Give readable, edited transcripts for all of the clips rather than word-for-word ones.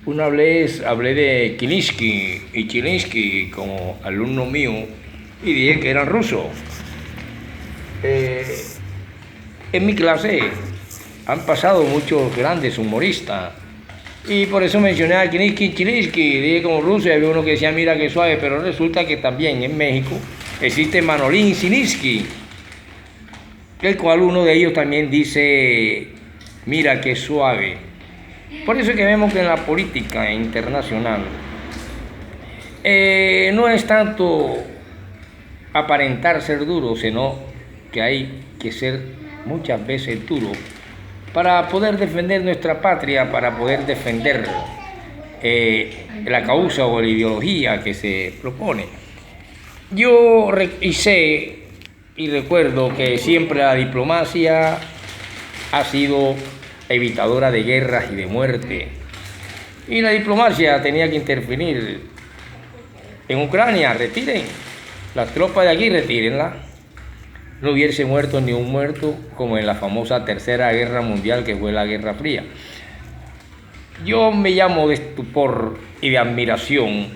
Una vez hablé de Kininsky y Chilinsky como alumno mío y dije que eran rusos. Eh, en mi clase han pasado muchos grandes humoristas y por eso mencioné a Kininsky y Chilinsky. Dije como ruso y había uno que decía mira qué suave, pero resulta que también en México existe Manolín Zilinsky, el cual uno de ellos también dice mira qué suave. Por eso es que vemos que en la política internacional no es tanto aparentar ser duro, sino que hay que ser muchas veces duro para poder defender nuestra patria, para poder defender la causa o la ideología que se propone. Yo sé y recuerdo que siempre la diplomacia ha sido evitadora de guerras y de muerte. Y la diplomacia tenía que intervenir en Ucrania. Retiren las tropas de aquí, retírenlas. No hubiese muerto ni un muerto como en la famosa Tercera Guerra Mundial, que fue la Guerra Fría. Yo me llamo de estupor y de admiración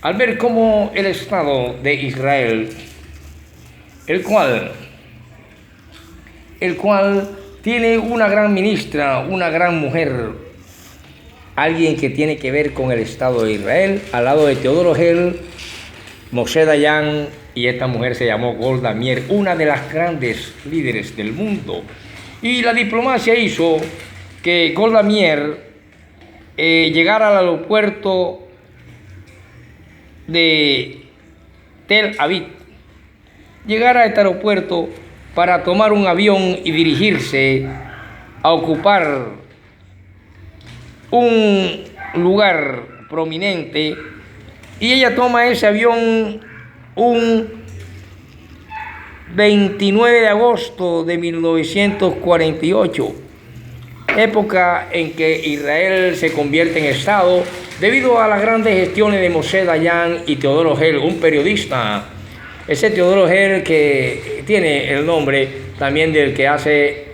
al ver cómo el Estado de Israel, el cual tiene una gran ministra, una gran mujer, alguien que tiene que ver con el Estado de Israel, al lado de Teodoro Herzl, Moshe Dayan, y esta mujer se llamó Golda Meir, una de las grandes líderes del mundo. Y la diplomacia hizo que Golda Meir llegara al aeropuerto de Tel Aviv, llegara a este aeropuerto para tomar un avión y dirigirse a ocupar un lugar prominente, y ella toma ese avión un 29 de agosto de 1948, época en que Israel se convierte en Estado debido a las grandes gestiones de Moshe Dayan y Teodoro Herzl, un periodista. Ese Teodoro Herzl que tiene el nombre también del que hace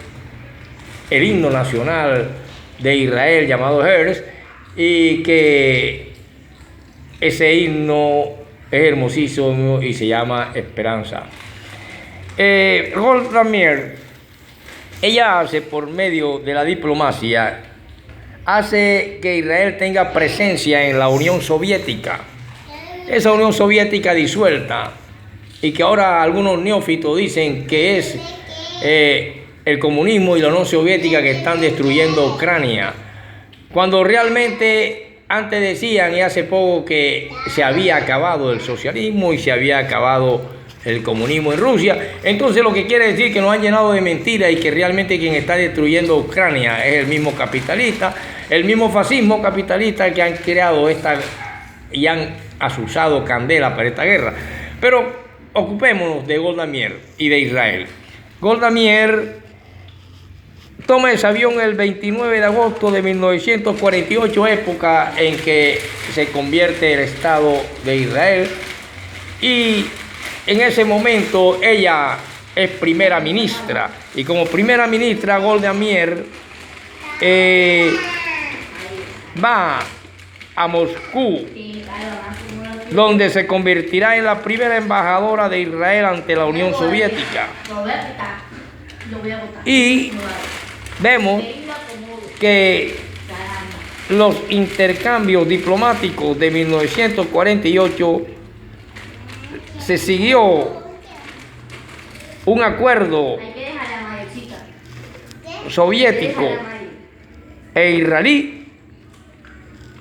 el himno nacional de Israel llamado Herzl, y que ese himno es hermosísimo y se llama Esperanza. Golda Meir, ella hace por medio de la diplomacia, hace que Israel tenga presencia en la Unión Soviética, esa Unión Soviética disuelta, y que ahora algunos neófitos dicen que es el comunismo y la Unión Soviética que están destruyendo Ucrania, cuando realmente antes decían y hace poco que se había acabado el socialismo y se había acabado el comunismo en Rusia. Entonces lo que quiere decir que nos han llenado de mentiras y que realmente quien está destruyendo Ucrania es el mismo capitalista, el mismo fascismo capitalista que han creado esta y han azuzado candela para esta guerra. Pero ocupémonos de Golda Meir y de Israel. Golda Meir toma ese avión el 29 de agosto de 1948, época en que se convierte el Estado de Israel, y en ese momento ella es primera ministra, y como primera ministra Golda Meir va a Moscú, donde se convertirá en la primera embajadora de Israel ante la Unión Soviética. Y vemos que los intercambios diplomáticos de 1948 se siguió un acuerdo soviético e israelí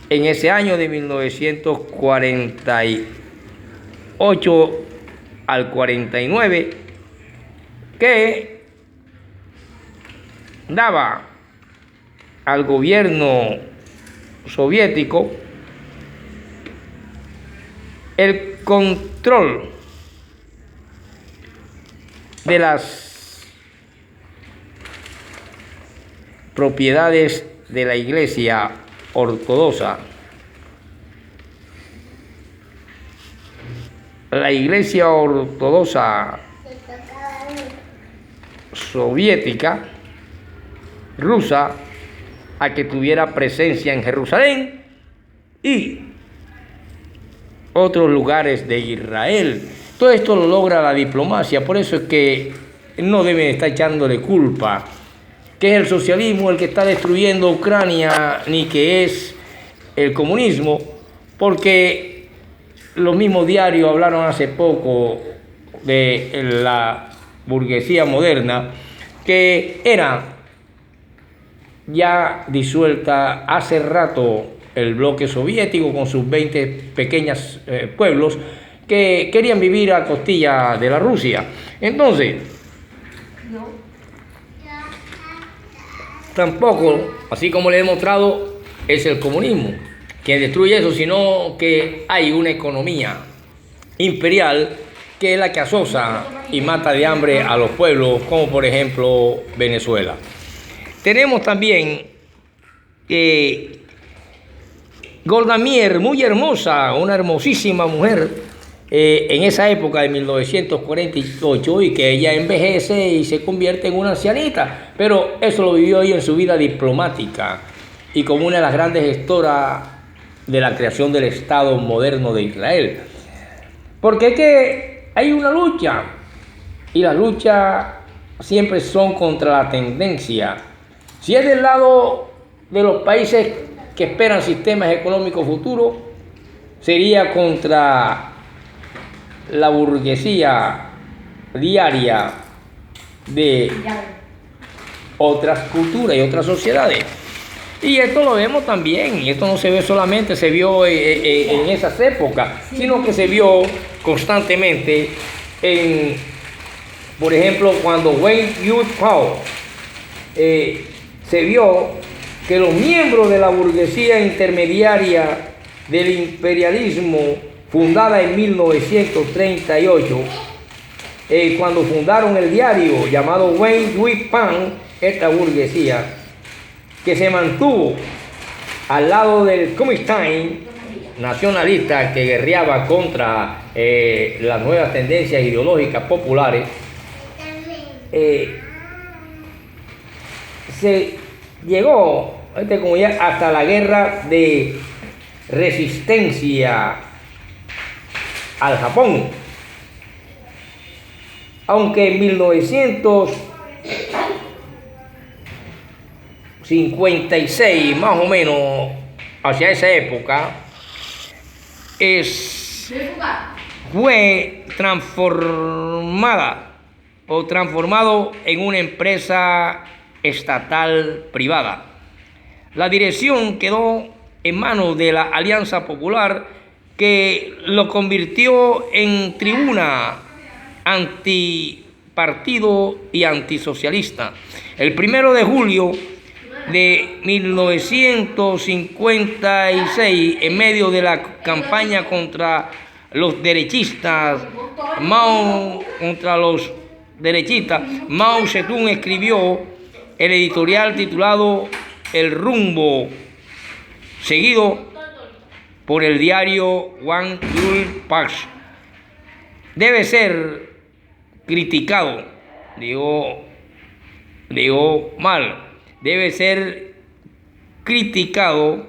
en ese año de 1948 al 49, que daba al gobierno soviético el control de las propiedades de la Iglesia ortodoxa. La Iglesia ortodoxa soviética rusa a que tuviera presencia en Jerusalén y otros lugares de Israel. Todo esto lo logra la diplomacia, por eso es que no deben estar echándole culpa que es el socialismo el que está destruyendo Ucrania, ni que es el comunismo, porque los mismos diarios hablaron hace poco de la burguesía moderna, que era ya disuelta hace rato el bloque soviético con sus 20 pequeños pueblos que querían vivir a costilla de la Rusia. Entonces, tampoco, así como le he mostrado, es el comunismo quien destruye eso, sino que hay una economía imperial que es la que asocia y mata de hambre a los pueblos, como por ejemplo Venezuela. Tenemos también Golda Meir, muy hermosa, una hermosísima mujer en esa época de 1948, y que ella envejece y se convierte en una ancianita, pero eso lo vivió ella en su vida diplomática y como una de las grandes gestoras de la creación del Estado moderno de Israel. Porque es que hay una lucha, y las luchas siempre son contra la tendencia. Si es del lado de los países que esperan sistemas económicos futuros, sería contra la burguesía diaria de otras culturas y otras sociedades. Y esto lo vemos también, y esto no se ve solamente, se vio en esas épocas, sino que se vio constantemente por ejemplo, cuando Wayne Youth Powell se vio que los miembros de la burguesía intermediaria del imperialismo, fundada en 1938, cuando fundaron el diario llamado Wayne Youth Powell, esta burguesía, que se mantuvo al lado del Komintern nacionalista que guerreaba contra las nuevas tendencias ideológicas populares, se llegó hasta la guerra de resistencia al Japón, aunque en 1956, más o menos, hacia esa época, fue transformado en una empresa estatal privada. La dirección quedó en manos de la Alianza Popular, que lo convirtió en tribuna antipartido y antisocialista. El 1 de julio de 1956, en medio de la campaña contra los derechistas, Mao Zedong escribió el editorial titulado El Rumbo, seguido por el diario One Yul Pax. Debe ser criticado, digo mal, debe ser criticado.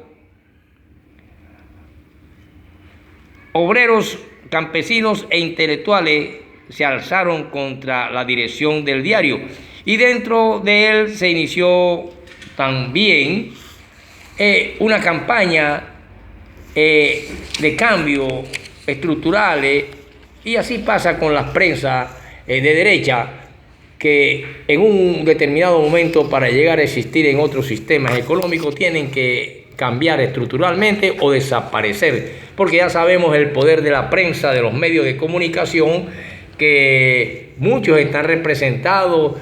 Obreros, campesinos e intelectuales se alzaron contra la dirección del diario, y dentro de él se inició también una campaña de cambio estructurales, y así pasa con las prensas de derecha, que en un determinado momento, para llegar a existir en otros sistemas económicos, tienen que cambiar estructuralmente o desaparecer, porque ya sabemos el poder de la prensa, de los medios de comunicación, que muchos están representados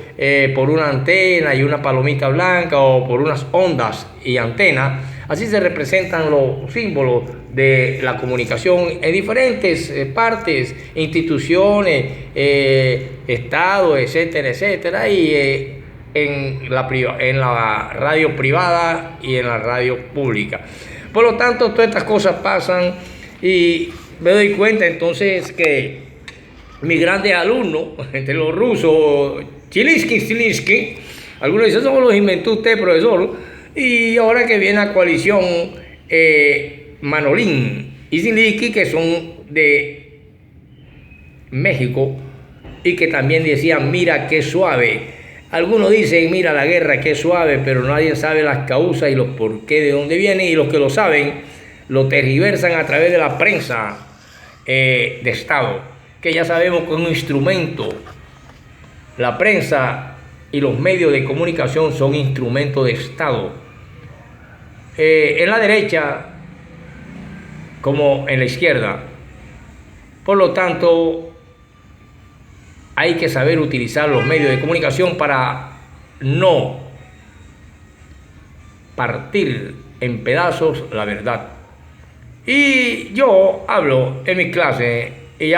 por una antena y una palomita blanca, o por unas ondas y antenas. Así se representan los símbolos de la comunicación en diferentes partes, instituciones, estados, etcétera, etcétera, y en la radio privada y en la radio pública. Por lo tanto, todas estas cosas pasan, y me doy cuenta entonces que mis grandes alumnos, entre los rusos, Chilinsky, algunos dicen, eso los inventó usted, profesor, y ahora que viene la coalición Manolín y Chiniski, que son de México, y que también decían, mira qué suave. Algunos dicen, mira la guerra qué suave, pero nadie sabe las causas y los por qué, de dónde viene, y los que lo saben lo tergiversan a través de la prensa de Estado, que ya sabemos que es un instrumento. La prensa y los medios de comunicación son instrumentos de Estado. En la derecha como en la izquierda. Por lo tanto, hay que saber utilizar los medios de comunicación para no partir en pedazos la verdad. Y yo hablo en mi clase y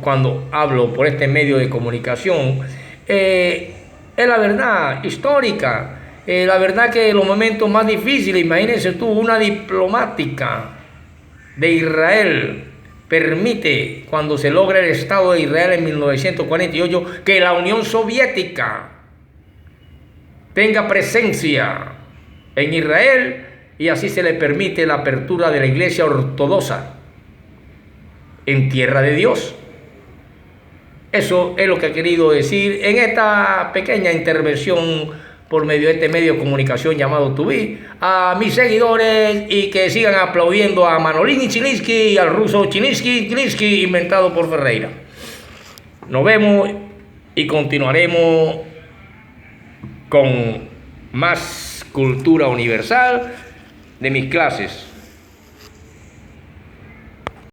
cuando hablo por este medio de comunicación, es la verdad histórica, la verdad que en los momentos más difíciles, imagínense tú, una diplomática de Israel permite, cuando se logra el Estado de Israel en 1948, que la Unión Soviética tenga presencia en Israel, y así se le permite la apertura de la Iglesia Ortodoxa en tierra de Dios. Eso es lo que he querido decir en esta pequeña intervención por medio de este medio de comunicación llamado Tubi, a mis seguidores, y que sigan aplaudiendo a Manolín y Chiniski y al ruso Chiniski, inventado por Ferreira. Nos vemos y continuaremos con más cultura universal de mis clases.